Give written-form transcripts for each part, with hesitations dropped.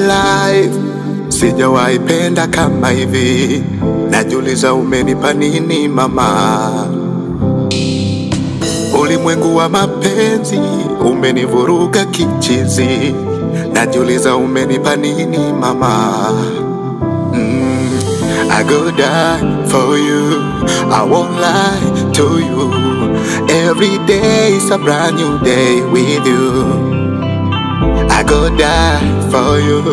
life, sijawahi penda kama hivi. Najiuliza umenipa nini mama? Ulimwengu wa mapenzi umenivuruga kichizi. Najiuliza umenipa nini mama? I go die for you, I won't lie to you. Every day is a brand new day with you. I go die for you,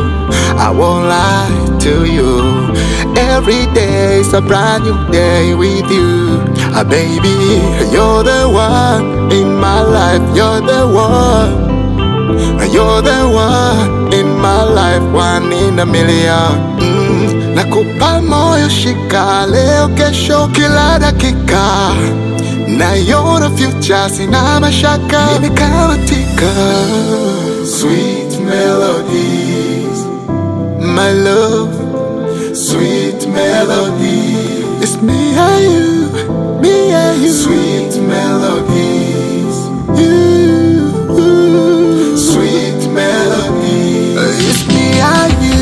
I won't lie to you. Every day is a brand new day with you. Baby, you're the one in my life. You're the one. You're the one in my life, one in a million. Nakupa moyo shika, leo kesho kila dakika. Naiona future, sina mashaka, nimekamatika. Sweet melodies, my love. Sweet melodies, it's me and you, me and you. Sweet melodies, you. Sweet melodies, it's me and you.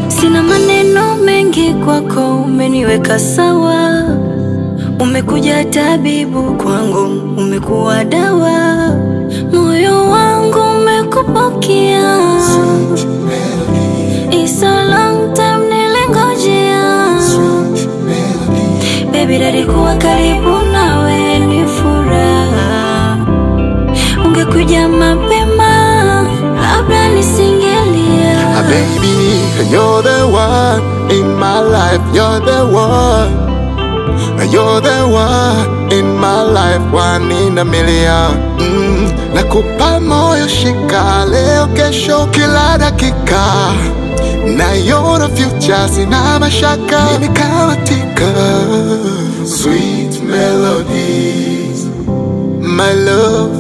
Sina maneno mengi kwako, umeniweka sawa. Umekuja tabibu kwangu, umekuwa dawa. Moyo wangu umekupokea. It's a long time nilingojea. Baby daddy kuwa karibu nawe ni furaha. Ungekuja mapema, labda nisingelia. Baby, you're the one in my life. You're the one. You're the one in my life, one in a million. Nakupa moyo shika, leo kesho kila dakika. Naiona future, sina mashaka, nimekamatika. Sweet melodies, my love.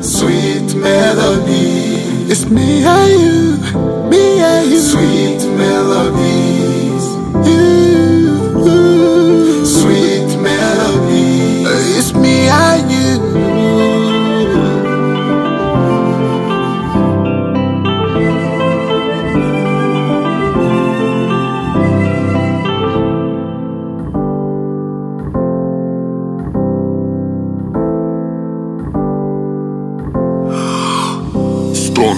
Sweet melodies, it's me and you, me and you. Sweet melodies, you. Sweet melodies, it's me and you. Stun.